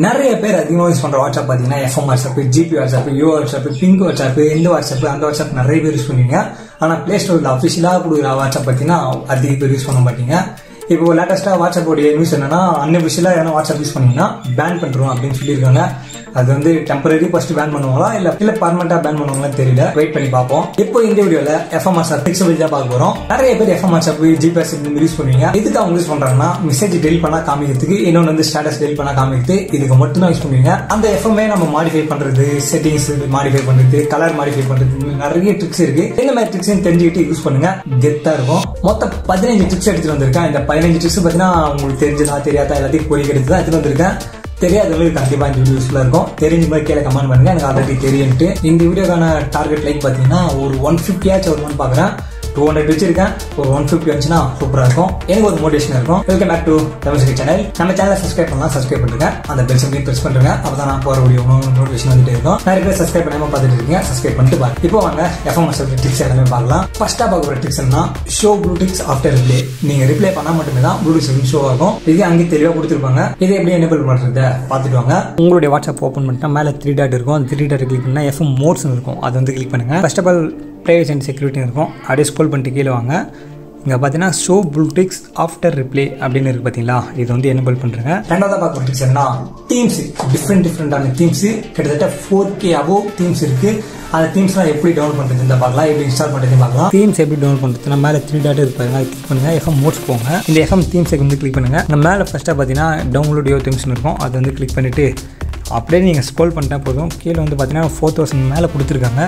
நிறைய பேர் அதிகமாக யூஸ் பண்ற வாட்ஸ்அப் பாத்தீங்கன்னா FM WhatsApp, GB WhatsApp, you WhatsApp, pink WhatsApp, இந்த வாட்ஸ்அப் அந்த வாட்ஸ்அப் நிறைய பேர் யூஸ் பண்ணுவீங்க. ஆனா பிளே ஸ்டோர்ல அபிஷியலா கொடுக்குற வாட்ஸ்அப் பாத்தீங்கன்னா அதிக பேர் யூஸ் பண்ண மாட்டீங்க. இப்போ லேட்டஸ்டா வாட்ஸ்அப் உடைய நியூஸ் என்னன்னா, அன்அபிஷியலா ஏன்னா வாட்ஸ்அப் யூஸ் பண்ணீங்கன்னா பேன் பண்றோம் அப்படின்னு சொல்லியிருக்காங்க. அது வந்து டெம்பரரி ஃபர்ஸ்ட் பேன் பண்ணுவாங்களா இல்ல பர்மனண்டா பேன் பண்ணுவாங்களா தெரியல. வெயிட் பண்ணி பார்ப்போம். இப்போ இந்த வீடியோல எஃப்எம் வாட்ஸ்அப் ட்ரிக்ஸ் பத்தி தான் பார்க்க போறோம். நிறைய பேர் FM WhatsApp, GB WhatsApp use பண்ணுவீங்க. இதுக்கு அவங்க யூஸ் பண்றாங்கன்னா மெசேஜ் டெலிட் பண்ணா காமிக்கிறதுக்கு, இன்னொன்று வந்து ஸ்டேட்டஸ் டெலிட் பண்ணா காமிக்கிறது, இதுக்கு மட்டும் தான் யூஸ் பண்ணுவீங்க. அந்த எஃப்எம்ஏ நம்ம மாடிஃபை பண்றது, செட்டிங்ஸ் மாடிஃபை பண்றது, கலர் மாடிஃபை பண்றது, நிறைய ட்ரிக்ஸ் இருக்கு. இந்த மாதிரி ட்ரிக்ஸ் தெரிஞ்சுக்கிட்டு யூஸ் பண்ணுங்க, கெத்தா இருக்கும். மொத்தம் 15 ட்ரிக்ஸ் எடுத்துட்டு வந்திருக்கேன். இந்த 15 ட்ரிக்ஸ் பாத்தீங்கன்னா உங்களுக்கு தெரிஞ்சதா தெரியாதா எல்லாத்தையும் போய் எடுத்து தான் எடுத்துட்டு வந்திருக்கேன். தெரியாதவங்களுக்கு கண்டிப்பா இந்த வீடியோ யூஸ்ஃபுல்லா இருக்கும். தெரிஞ்ச மாதிரி கீழே கமெண்ட் பண்ணுங்க, எனக்கு ஆல்ரெடி தெரியும்ட்டு. இந்த வீடியோக்கான டார்கெட் லைக் பாத்தீங்கன்னா ஒரு 150 ஆச்சு வருமானு பாக்குறேன். 200 வச்சிருக்கேன். ஒரு 150 வந்துச்சுன்னா சூப்பரா இருக்கும். எனக்கு ஒரு மோட்டிவேஷன் இருக்கும். Welcome back to Tamil channel. நம்ம சேனலை சப்ஸ்கிரைப் பண்ணலாம், சப்ஸ்கிரைப் பண்ணுங்க. அந்த பெல் சிம்பலையும் பிரஸ் பண்ணுங்க. அப்பதான் நான் போற வீடியோ நோட்டிஃபிகேஷன் வந்துட்டே இருக்கும். நிறைய பேர் சப்ஸ்கிரைப் பண்ணாம பார்த்துட்டு இருக்கீங்க. சப்ஸ்கிரைப் பண்ணிட்டு பாருங்க. இப்போ வாங்க எஃப்எம் வாட்ஸ்அப் ட்ரிக்ஸ் எல்லாமே பார்க்கலாம். ஃபர்ஸ்டா பார்க்க போற ட்ரிக்ஸ் என்ன, ஷோ ப்ளூடிக்ஸ் ஆஃப்டர் ரிப்ளே. நீங்க ரிப்ளை பண்ணா மட்டுமே தான் ப்ளூடிக்ஸ் ஷோ ஆகும். இது அங்கே தெளிவா கொடுத்துருப்பாங்க. இதை எப்படி எனேபிள் பண்றத பார்த்துட்டு வாங்க. உங்களுடைய வாட்ஸ்அப் ஓப்பன் பண்ணிட்டா மேல 3 டாட் இருக்கும். அந்த 3 டாட் கிளிக் பண்ணா எஃப்எம் மோட்ஸ் இருக்கும். அதை வந்து கிளிக் பண்ணுங்க. First of all privacy and security இருக்கும். அப்படியே ஸ்க்ரோல் பண்ணிட்டு கீழே வாங்க. இங்கே பார்த்தீங்கன்னா ஷோ ப்ளூடிக்ஸ் ஆஃப்டர் ரிப்ளே அப்படின்னு இருக்கு பார்த்தீங்களா, இது வந்து எனேபிள் பண்ணுறேங்க. ரெண்டாவது பார்க்க ட்ரிக்ஸ் என்ன, டீம்ஸ். டிஃப்ரெண்டான தீம்ஸ், கிட்டத்தட்ட 4K அபோவ் தீம்ஸ் இருக்கு. அந்த தீம்ஸ்லாம் எப்படி டவுன்லோட் பண்ணுறது பார்க்கலாம், எப்படி இன்ஸ்டால் பண்ணுறது பார்க்கலாம். தீம்ஸ் எப்படி டவுன்லோட் பண்ணுறதுனா மேலே 3 டாட் இருப்பாங்க, அதை கிளிக் பண்ணுங்க. எஃப்எம் மோட்ஸ் போங்க. இந்த எஃப்எம் தீம்ஸை வந்து கிளிக் பண்ணுங்க. இந்த மேலே ஃபர்ஸ்ட்டாக பார்த்தீங்கன்னா டவுன்லோட் யோ தீம்ஸ்னு இருக்கும். அதை வந்து கிளிக் பண்ணிட்டு அப்படியே நீங்கள் ஸ்க்ரோல் பண்ணிட்டா போதும். கீழே வந்து பார்த்தீங்கன்னா 4000 மேலே கொடுத்துருக்காங்க.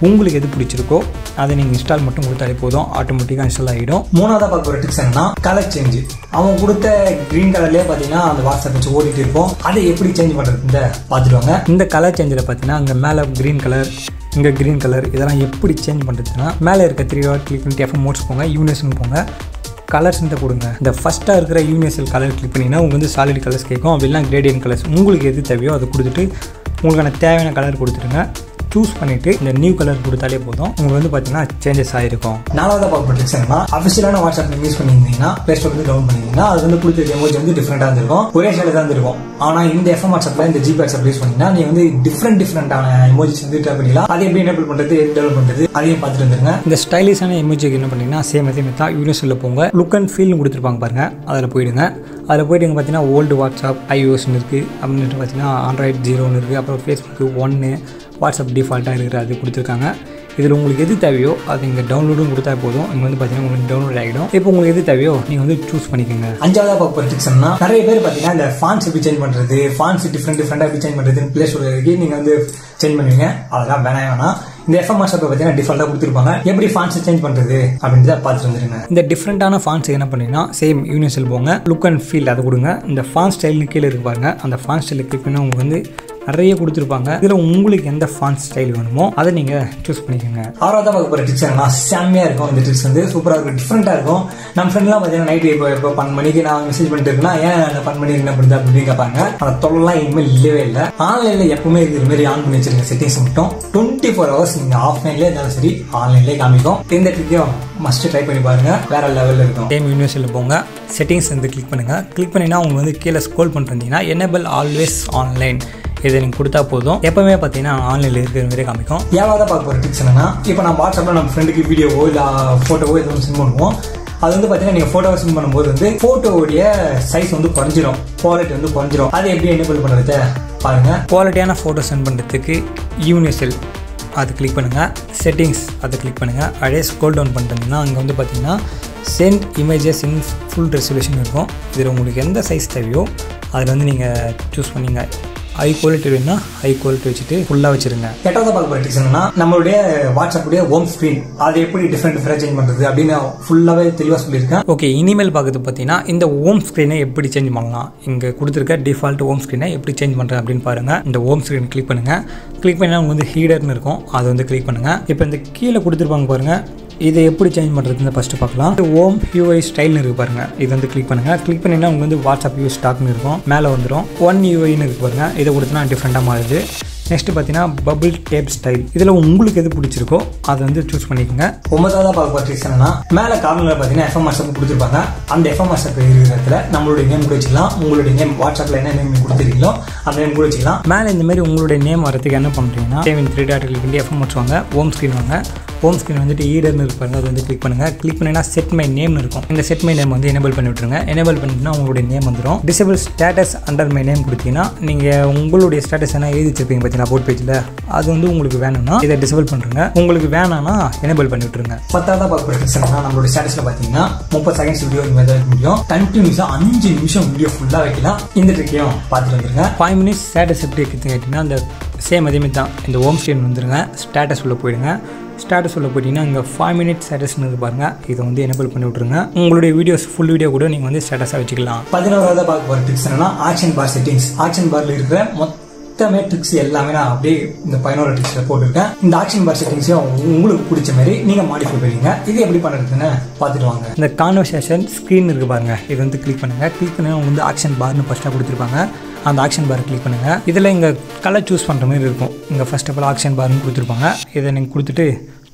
உங்களுக்கு எது பிடிச்சிருக்கோ அதை நீங்கள் இன்ஸ்டால் மட்டும் கொடுத்தாலே போதும், ஆட்டோமேட்டிக்காக இன்ஸ்டால் ஆகிடும். மூணாவதாக பார்க்குற ட்ரிக்ஸ் என்னன்னா, கலர் சேஞ்ச். அவங்க கொடுத்த கிரீன் கலர்லேயே பார்த்தீங்கன்னா அந்த வாட்ஸ்அப் வச்சு ஓடிட்டு இருக்கும். அதை எப்படி சேஞ்ச் பண்ணுறது பார்த்துடுவாங்க. இந்த கலர் சேஞ்சில் பார்த்தீங்கன்னா அங்கே மேலே கிரீன் கலர், இங்கே கிரீன் கலர், இதெல்லாம் எப்படி சேஞ்ச் பண்ணுறதுன்னா மேலே இருக்க 3 டாட் கிளிக் பண்ணிட்டு எஃப்எம் மோட்ஸ் போங்க, யூனிவர்ஸ்னு போங்க, கலர்ஸ்ன்ட்டு கொடுங்க. இந்த ஃபஸ்ட்டாக இருக்கிற யூனிவர்சல் கலர் கிளிக் பண்ணிங்கன்னா உங்களுக்கு வந்து சாலிட் கலர்ஸ் கேட்கும். அப்படின்னா கிரேடியன்ட் கலர்ஸ் உங்களுக்கு எது தேவையோ அதை கொடுத்துட்டு உங்களுக்கான தேவையான கலர் கொடுத்துருங்க. சூஸ் பண்ணிட்டு இந்த நியூ கலர் கொடுத்தாலே போதும், உங்களுக்கு வந்து பார்த்தீங்கன்னா சேஞ்சஸ் ஆகிருக்கும். நாலாவது பார்க்க ட்ரிக்ஸ் என்னன்னா, அஃபிஷியலான வாட்ஸ்அப் யூஸ் பண்ணியிருந்தீங்கன்னா பிளே ஸ்டோர் வந்து டவுன் பண்ணிங்கன்னா அது வந்து கொடுத்த எமோஜி வந்து டிஃப்ரெண்டாக இருந்திருக்கும், ஒரே ஸ்டைல தான் இருக்கும். ஆனால் இந்த எஃப்எம் வாட்ஸ்அப்ல இந்த ஜிபி வாட்ஸ்அப் யூஸ் பண்ணிங்கன்னா நீங்க வந்து டிஃப்ரெண்டான எமோஜிஸ் வந்து ட்ரை பண்ணிக்கலாம். அதை எப்படி எனேபிள் பண்ணுறது, எப்படி டெவலப் பண்ணுறது அதையும் பார்த்துட்டு வந்துருங்க. இந்த ஸ்டைலிஷான எமோஜிக்கு என்ன பண்ணீங்கன்னா சேம் அதே மாதிரி தான் யூனிவர்சலில் போங்க. லுக் அண்ட் ஃபீல்னு கொடுத்துருப்பாங்க பாருங்க, அதில் போயிடுங்க. அதில் போயிட்டு பார்த்தீங்கன்னா ஓல்டு வாட்ஸ்அப் iOS இருக்குது, அப்படின்னு பார்த்தீங்கன்னா Android 0 இருக்குது, அப்புறம் ஃபேஸ்புக்கு 1, வாட்ஸ்அப் டிஃபால்ட்டாக இருக்கிற அது கொடுத்துருக்காங்க. இதில் உங்களுக்கு எது தேவையோ அது இங்கே டவுன்லோடும் கொடுத்தா போதும். இங்கே வந்து பார்த்தீங்கன்னா உங்களுக்கு டவுன்லோட் ஆகிடும். இப்போ உங்களுக்கு எது தேவையோ நீங்கள் வந்து சூஸ் பண்ணிக்கோங்க. அஞ்சாவதாக பார்க்க ட்ரிக்ஸ்னா, நிறைய பேர் பார்த்தீங்கன்னா இந்த ஃபான்ட்ஸ் எப்படி சேஞ்ச் பண்ணுறது, ஃபான்ட்ஸ் டிஃப்ரெண்டாக எப்படி சேஞ்ச் பண்ணுறதுன்னு பிளே ஸ்டோருக்கு நீங்கள் வந்து சேஞ்ச் பண்ணுவீங்க. அதெல்லாம் வேணாம். இந்த எஃப்எம் வாட்ஸ்அப் பார்த்தீங்கன்னா டிஃபால்ட்டாக கொடுத்துருப்பாங்க. எப்படி ஃபான்ட்ஸ் சேஞ்ச் பண்ணுறது அப்படின்றத பார்த்துட்டு வந்துருங்க. இந்த டிஃப்ரெண்டான ஃபான்ட்ஸ் என்ன பண்ணீங்கன்னா சேம் யூனிவர்சல் போங்க, லுக் அண்ட் ஃபீல் அதை கொடுங்க. இந்த ஃபான்ட் ஸ்டைல்னு கீழே இருக்கு பாருங்க, அந்த ஃபான்ட் ஸ்டைலில் கிளிக் பண்ணால் உங்களுக்கு வந்து நிறைய கொடுத்துருப்பாங்க. இதில் உங்களுக்கு எந்த ஃபான்ட் ஸ்டைல் வேணுமோ அதை நீங்கள் சூஸ் பண்ணிக்கோங்க. ஆறாவதாக பார்க்க போகிற ட்ரிக்ஸ் என்னன்னா, செம்மையாக இருக்கும். இந்த ட்ரிக்ஸ் வந்து சூப்பராக இருக்கும், டிஃப்ரெண்டாக இருக்கும். நம்ம ஃப்ரெண்ட்லாம் பார்த்தீங்கன்னா நைட்டு இப்போ 12 மணிக்கு நான் மெசேஜ் பண்ணிட்டு இருக்கேன்னா, ஏன் 12 மணிக்கு என்ன பண்ணுறது அப்படின்னு கேட்பாங்க. அந்த தொல்லாம் இனிமேல் இல்லவே இல்லை. ஆன்லைனில் எப்பவுமே இருக்கிற மாதிரி ஆன் பண்ணி வச்சிருக்க செட்டிங்ஸ் மட்டும் 24 hours நீங்கள் ஆஃப்லைன்லேயே இருந்தாலும் சரி ஆன்லைன்லேயே காமிக்கும். இந்த ட்ரிக்கையும் மஸ்ட் ட்ரை பண்ணி பாருங்க, வேற லெவலில் இருக்கும். சேம் யூனிவர்சலில் போங்க, செட்டிங்ஸ் வந்து கிளிக் பண்ணுங்க. கிளிக் பண்ணினா உங்களுக்கு வந்து கீழே ஸ்க்ரோல் பண்ணிருந்தீங்கன்னா எனேபிள் ஆல்வேஸ் ஆன்லைன் இதை நீங்கள் கொடுத்தா போதும், எப்பவுமே பார்த்தீங்கன்னா ஆன்லைனில் இருக்கிற மாதிரி காமிக்கும். ஏதாவது பார்க்க போகிற ட்ரிக்ஸ் என்னன்னா, இப்போ நம்ம வாட்ஸ்அப்பில் நம்ம ஃப்ரெண்டுக்கு வீடியோவோ இல்லை ஃபோட்டோவோ எதுவும் சென்ட் பண்ணுவோம். அது வந்து பார்த்தீங்கன்னா நீங்கள் ஃபோட்டோவை சென்ட் பண்ணும்போது வந்து ஃபோட்டோவுடைய சைஸ் வந்து குறைஞ்சிரும், குவாலிட்டி வந்து குறைஞ்சிரும். அதை எப்படி எனேபிள் பண்ணுறத பாருங்கள். குவாலிட்டியான ஃபோட்டோ சென்ட் பண்ணுறதுக்கு யூனிவர்சல் அது கிளிக் பண்ணுங்கள், செட்டிங்ஸ் அதை கிளிக் பண்ணுங்கள். அப்படியே ஸ்க்ரோல் டவுன் பண்ணிட்டீங்கன்னா அங்கே வந்து பார்த்தீங்கன்னா send images in full resolution இருக்கும். இதில் உங்களுக்கு எந்த சைஸ் தேவையோ அதில் வந்து நீங்கள் சூஸ் பண்ணிங்க. ஹை குவாலிட்டி வேணும்னா ஹை குவாலிட்டி வச்சுட்டு ஃபுல்லாக வச்சிருங்க. எட்டாவது பார்க்க போகிற ட்ரிக்ஸ் என்னன்னா, நம்மளுடைய வாட்ஸ்அப்புடைய ஹோம் ஸ்க்ரீன் அதை எப்படி டிஃப்ரெண்டாக சேஞ்ச் பண்ணுறது அப்படின்னு ஃபுல்லாகவே தெளிவாக சொல்லியிருக்கேன். ஓகே, இனிமேல் பார்க்குறது பார்த்தீங்கன்னா இந்த ஹோம் ஸ்க்ரீனை எப்படி சேஞ்ச் பண்ணலாம், இங்கே கொடுத்துருக்க டிஃபால்ட் ஹோம் ஸ்க்ரீனை எப்படி சேஞ்ச் பண்ணுறது அப்படின்னு பாருங்கள். இந்த ஹோம் ஸ்க்ரீன் கிளிக் பண்ணுங்கள். கிளிக் பண்ணால் உங்களுக்கு வந்து ஹீடர்னு இருக்கும், அதை வந்து கிளிக் பண்ணுங்கள். இப்போ இந்த கீழே கொடுத்துருப்பாங்க பாருங்கள், இதை எப்படி சேஞ்ச் பண்ணுறதுன்னு ஃபஸ்ட்டு பார்க்கலாம். ஹோம் யூஐ ஸ்டைல்னு இருக்கு பாருங்க, இது வந்து கிளிக் பண்ணுங்கள். கிளிக் பண்ணிங்கன்னா உங்களுக்கு வந்து வாட்ஸ்அப் யூ ஸ்டாக்னு இருக்கும், மேலே வந்துடும். 1 யூஐன்னு இருக்கு பாருங்க, இதை கொடுத்தனா டிஃப்ரெண்டாக மாறுது. நெக்ஸ்ட் பார்த்தீங்கன்னா பபிள் டேப் ஸ்டைல். இதில் உங்களுக்கு எது பிடிச்சிருக்கோ அதை வந்து சூஸ் பண்ணிக்கோங்க. 9வது பார்க்க போகிற ட்ரிக்ஸ் என்னன்னா, மேலே கார்னரில் பார்த்தீங்கன்னா எஃப்எம் வாட்ஸ்அப் கொடுத்துருப்பாங்க. அந்த எஃப்எம் வாட்ஸ்அப் இருக்கிற இடத்துல நம்மளுடைய நேம் கூட வச்சுக்கலாம். உங்களுடைய நேம் வாட்ஸ்அப்பில் என்ன நேம் கொடுத்துருக்கீங்களோ அந்த நேம் கூட வச்சுக்கலாம். மேலே இந்த மாதிரி உங்களுடைய நேம் வரதுக்கு என்ன பண்ணுறீங்கன்னா, சேவ் இன் 3 டாட் கிளிக் பண்ணி எஃப்எம் வச்சுவாங்க. ஹோம் ஸ்க்ரீன் வாங்க. ஹோம் ஸ்க்ரீன் வந்துட்டு ஈடர்னு இருப்பாங்க, அது வந்து கிளிக் பண்ணுங்கள். கிளிக் பண்ணிங்கன்னா செட் மை நேம் இருக்கும். இந்த செட் மை நேம் வந்து எனேபிள் பண்ணி விட்டுருங்க. எனேபிள் பண்ணிட்டுனா உங்களுடைய நேம் வந்துடும். Disable status under my name கொடுத்தீங்கன்னா நீங்கள் உங்களுடைய ஸ்டேட்டஸ் என்ன எழுதி வச்சிருப்பீங்க பார்த்தீங்கன்னா போட் பேஜில், அது வந்து உங்களுக்கு வேணும்னா இதை டிசேபிள் பண்ணுறங்க. உங்களுக்கு வேணாம்னா எனேபிள் பண்ணி விட்டுருங்க. 10வது பார்க்க போகிற நம்மளுடைய ஸ்டேட்டஸில் பார்த்தீங்கன்னா 30 செகண்ட்ஸ் வீடியோ இந்த மாதிரி வைக்க முடியும். கண்டினியூஸாக 5 நிமிஷம் வீடியோ ஃபுல்லாக வைக்கலாம். இந்த ட்ரிக்கையும் பார்த்துட்டு வந்துருங்க. 5 மினிட்ஸ் ஸ்டேட்டஸ் எப்படி வைக்கிறது கேட்டிங்கன்னா, அந்த சேம் அதேமாதிரி தான். இந்த ஹோம் ஸ்க்ரீன் வந்துருங்க. ஸ்டேட்டஸ் உள்ள போயிடுங்க. ஸ்டேட்டஸ் உள்ள போயிட்டீங்கன்னா இங்கே 5 மினிட்ஸ் ஸ்டேட்டஸ்னு பாருங்க. இதை வந்து எனேபிள் பண்ணி விட்ருங்க. உங்களுடைய வீடியோஸ் ஃபுல் வீடியோ கூட நீங்கள் வந்து ஸ்டேட்டஸாக வச்சுக்கலாம். 11வது பார்க்க போகிற ட்ரிக்ஸ் என்னன்னா, ஆக்ஷன் பார் செட்டிங்ஸ். ஆக்ஷன் பார்ல இருக்கிற மொத்தமே ட்ரிக்ஸ் எல்லாமே நான் அப்படியே இந்த 11 ட்ரிக்ஸில் போட்டுருக்கேன். இந்த ஆக்ஷன் பார் செட்டிங்ஸையும் உங்களுக்கு பிடிச்ச மாதிரி நீங்கள் மாடிஃபை பண்ணுவீங்க. இது எப்படி பண்ணுறதுன்னு பார்த்துட்டு வாங்க. இந்த கான்வர்சேஷன் ஸ்க்ரீன் இருக்கு பாருங்க, இது வந்து கிளிக் பண்ணுங்க. கிளிக் பண்ணி அவங்க வந்து ஆக்ஷன் பார்னு ஃபர்ஸ்ட்டாக கொடுத்துருப்பாங்க. அந்த ஆக்ஷன் பார் கிளிக் பண்ணுங்கள். இதில் இங்கே கலர் சூஸ் பண்ணுற மாதிரி இருக்கும். இங்கே ஃபர்ஸ்ட் ஆஃப் ஆல் ஆக்ஷன் பார்னு கொடுத்துருப்பாங்க. இதை நீங்கள் கொடுத்துட்டு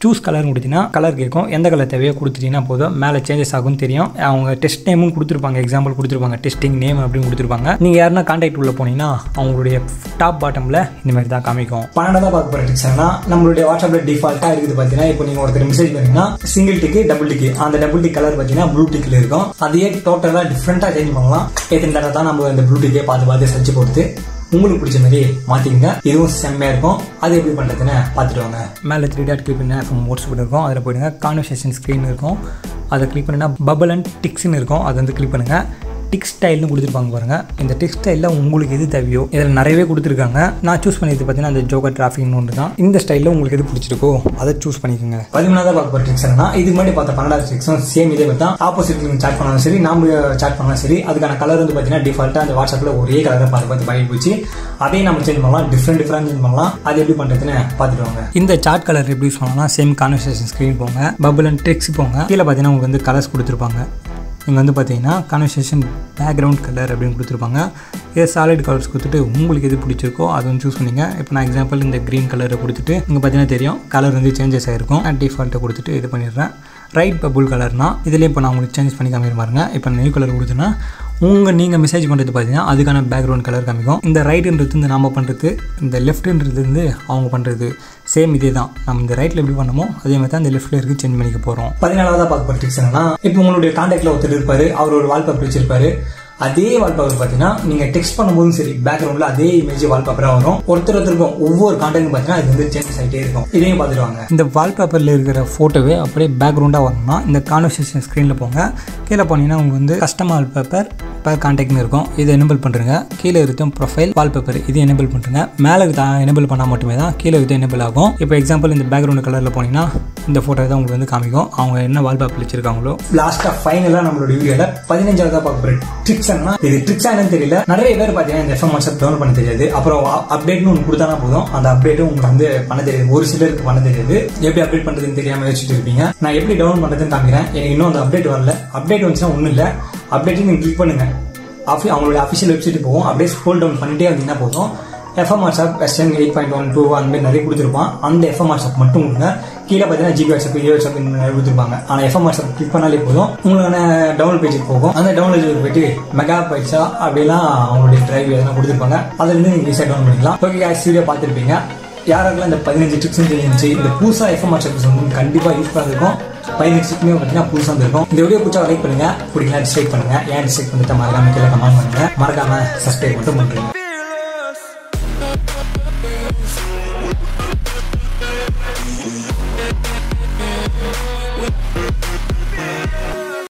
சூஸ் கலர்னு கொடுத்தீங்கன்னா கலர் கேட்கும். எந்த கலர் தேவையோ கொடுத்துட்டீங்கன்னா போதும். மேலே சேஞ்சஸ் ஆகும்னு தெரியும். அவங்க டெஸ்ட் நேமும் கொடுத்துருப்பாங்க. எக்ஸாம்பிள் கொடுத்துருப்பாங்க, டெஸ்டிங் நேம் அப்படின்னு கொடுத்துருப்பாங்க. நீங்கள் யாருன்னா கான்டாக்ட் உள்ள போனீங்கன்னா அவங்களுடைய டாப் பாட்டமில் இந்த மாதிரி தான் காமிக்கும். 12வது பார்க்க போகிற ட்ரிக்ஸ் என்னன்னா, நம்மளுடைய வாட்ஸ்அப்பில் டிஃபால்ட்டாக இருக்குது பார்த்தீங்கன்னா, இப்போ நீங்கள் ஒருத்தர் மெசேஜ் பண்ணீங்கன்னா சிங்கிள் டிக்கு டபுள் டிக்கு, அந்த டபுள் டிக் கலர் பார்த்தீங்கன்னா ப்ளூ டிக்கில் இருக்கும். அதையே டோட்டலாக டிஃப்ரெண்ட்டாக சேஞ்ச் பண்ணலாம். எத்தனை தடவை தான் நம்ம இந்த ப்ளூ டிக்கே பார்த்து சர்ச் போட்டு உங்களுக்கு பிடிச்ச மாதிரி மாற்றிக்கங்க. இதுவும் செம்மையாக இருக்கும். அது எப்படி பண்ணுறதுன்னு பார்த்துட்டு வாங்க. மேலே 3 டாட் கிளிக் பண்ணி மோட்ஸ் இருக்கும். அதில் போயிடுங்க. கான்வர்சேஷன் ஸ்க்ரீன் இருக்கும். அதை கிளிக் பண்ணினா பபிள் அண்ட் டிக்ஸ்ன்னு இருக்கும். அதை வந்து கிளிக் பண்ணுங்கள். டிக் ஸ்டைல்னு கொடுத்துருப்பாங்க பாருங்கள். இந்த டிக் ஸ்டைலில் உங்களுக்கு எது தேவையோ இதில் நிறையவே கொடுத்துருக்காங்க. நான் சூஸ் பண்ணியது பார்த்தீங்கன்னா அந்த ஜோக்கர் டிராஃபிக்னு ஒன்று தான். இந்த ஸ்டைலில் உங்களுக்கு எது பிடிச்சிருக்கோ அதை சூஸ் பண்ணிக்கோங்க. 13வது பார்க்க போகிற ட்ரிக்ஸ் என்னன்னா, இதுக்கு முன்னாடி பார்த்த 12வது ட்ரிக்ஸும் சேம் இதே மாதிரி தான். ஆப்போசிட் சாட் பண்ணாலும் சரி, நாம சாட் பண்ணாலும் சரி, அதுக்கான கலர் வந்து பார்த்தீங்கன்னா டிஃபால்ட்டாக அந்த வாட்ஸ்அப்பில் ஒரே கலரை பார்த்து பழகி போச்சு. அதே நம்ம சேஞ்ச் பண்ணலாம். டிஃப்ரெண்ட் சேஞ்ச் பண்ணலாம். அது எப்படி பண்ணுறதுன்னு பார்த்துட்டு வாங்க. இந்த சாட் கலர் எப்படி யூஸ் பண்ணலாம், சேம் கான்வர்சேஷன் ஸ்க்ரீன் போங்க. பபிள் அண்ட் டெக்ஸ்ட் போங்க. கீழே பார்த்தீங்கன்னா உங்களுக்கு வந்து கலர்ஸ் கொடுத்துருப்பாங்க. இங்கே வந்து பார்த்தீங்கன்னா கான்வர்சேஷன் பேக்ரவுண்ட் கலர் அப்படின்னு கொடுத்துருப்பாங்க. இதை சாலிட் கலர்ஸ் கொடுத்துட்டு உங்களுக்கு எது பிடிச்சிருக்கோ அதை வந்து சூஸ் பண்ணிங்க. இப்போ நான் எக்ஸாம்பிள் இந்த க்ரீன் கலரை கொடுத்துட்டு இங்கே பார்த்தீங்கன்னா தெரியும் கலர் வந்து சேஞ்சஸ் ஆகிருக்கும். டிஃபால்ட்டை கொடுத்துட்டு இது பண்ணிடுறேன். ரைட் பபுள் கலர்னா இதுலேயே இப்போ நான் உங்களுக்கு சேஞ்ச் பண்ணி காமிக்க பாருங்க. இப்போ நியூ கலர் கொடுத்தேன்னா நீங்கள் மெசேஜ் பண்ணுறது பார்த்தீங்கன்னா அதுக்கான பேக்ரவுண்ட் கலர் காமிக்கும். இந்த ரைட்டுன்றது இந்த நம்ம பண்ணுறது, இந்த லெஃப்ட்டுன்றது வந்து அவங்க பண்ணுறது சேம் இதே தான். நம்ம இந்த ரைட்டில் எப்படி பண்ணமோ அதே மாதிரி தான் இந்த லெஃப்ட்டில் இருக்கு சேஞ்ச் பண்ணிக்க போகிறோம். 14வது பார்க்க போகிற ட்ரிக்ஸ் என்னன்னா, இப்போ உங்களுடைய கான்டாக்டில் ஒருத்தர் இருப்பார். அவர் ஒரு வால்பேப்பர் வச்சிருப்பாரு. அதே வால்பேப்பர் பார்த்தீங்கன்னா நீங்கள் டெக்ஸ்ட் பண்ணும்போதும் சரி, பேக்ரவுண்டில் அதே இமேஜ் வால்பேப்பராக வரும். ஒருத்தருக்கும் ஒவ்வொரு கான்டாக்ட் பார்த்தீங்கன்னா இது வந்து சேஞ்சஸ் ஆகிட்டே இருக்கும். இதையும் பார்த்துருவாங்க. இந்த வால்பேப்பரில் இருக்கிற ஃபோட்டோவே அப்படியே பேக்ரவுண்டாக வரணும்னா இந்த கான்வர்சேஷன் ஸ்க்ரீனில் போங்க. கீழே போனீங்கன்னா உங்களுக்கு வந்து கஸ்டம் வால்பேப்பர் கான்டாக்ட்னு இருக்கும். இதை எனேபிள் பண்ணுறங்க. கீழே இருக்கும் ப்ரொஃபைல் வால்பேப்பர், இது எனேபிள் பண்ணுறங்க. மேலே எனேபிள் பண்ணால் மட்டுமே தான் கீழே இது எனேபிள் ஆகும். இப்போ எக்ஸாம்பிள் இந்த பேக்ரவுண்ட் கலரில் போனீங்கன்னா இந்த ஃபோட்டோ தான் உங்களுக்கு வந்து காமிக்கும். அவங்க என்ன வால்பேப்பர் வச்சிருக்காங்களோ. லாஸ்ட்டாக ஃபைனலாக நம்மளோட வீடியோவில் 15வது பார்க்க போகிற ட்ரிக்ஸ். இது ட்ரிக்ஸா என்னன்னு தெரியல. நிறைய பேர் பார்த்தீங்கன்னா இந்த எஃப்எம் வாட்ஸ்அப் டவுன்லோட் பண்ண தெரியாது. அப்புறம் அப்டேட்னு ஒன்று கொடுத்தானா போதும், அந்த அப்டேட்டும் உங்களுக்கு வந்து பண்ண தெரியாது. ஒரு சிலருக்கு பண்ண தெரியாது. எப்படி அப்டேட் பண்ணுறதுன்னு தெரியாமல் யோசிச்சுட்டு இருப்பீங்க. நான் எப்படி டவுன்லோட் பண்ணுறதுன்னு காமிக்கிறேன். எனக்கு இன்னும் அந்த அப்டேட் வரல. அப்டேட் வந்துச்சுன்னா ஒன்றும் இல்லை, அப்டேட்டையும் நீங்கள் கிளிக் பண்ணுங்க. அவங்களுடைய அஃபிஷியல் வெப்சைட் போகும். அப்படியே ஸ்க்ரோல் டவுன் பண்ணிட்டே வந்தீங்கன்னா போதும். எஃப்எம் வாட்ஸ்அப் வெஸ்டர்ன் 8.12 அந்த மாதிரி நிறைய கொடுத்துருப்பான். அந்த எஃப்எம் வாட்ஸ்அப் மட்டும் கொடுங்க. கீழே பார்த்தீங்கன்னா ஜிபி வாட்ஸ்அப், ஏ வாட்ஸ்அப் இந்த நிறைய கொடுத்துருப்பாங்க. ஆனால் எஃப்எம் வாட்ஸ்அப் கிளிக் பண்ணாலே போதும் உங்களுக்கான டவுன்லோட் பேஜுக்கு போகும். அந்த டவுன்லோட் பேஜுக்கு போயிட்டு மெகா பைட்ஸா அப்படிலாம் அவங்களுடைய டிரைவ் எதனா கொடுத்துருப்பாங்க. அதுலேருந்து நீங்கள் ஈஸியாக டவுன்லோட் பண்ணிக்கலாம். ஓகே guys, வீடியோ பார்த்துருப்பீங்க. யாரெல்லாம் இந்த 15 ட்ரிக்ஸ் தெரிஞ்சிருந்துச்சு, இந்த புதுசாக எஃப்எம் வாட்ஸ்அப் வந்து கண்டிப்பாக யூஸ் பண்ணிருக்கோம். 15 ட்ரிக்ஸுமே பார்த்தீங்கன்னா புதுசாக வந்துருக்கும். இந்த வீடியோ பிடிச்சா லைக் பண்ணுங்க, பிடிக்கலாம் டிஸ்லைக் பண்ணுங்க. ஏன் டிஸ்லைக் பண்ணிட்டு மறக்காம கீழே கமெண்ட் பண்ணுங்க. மறக்காம சப்ஸ்கிரைப் மட்டும் பண்ணுறீங்க.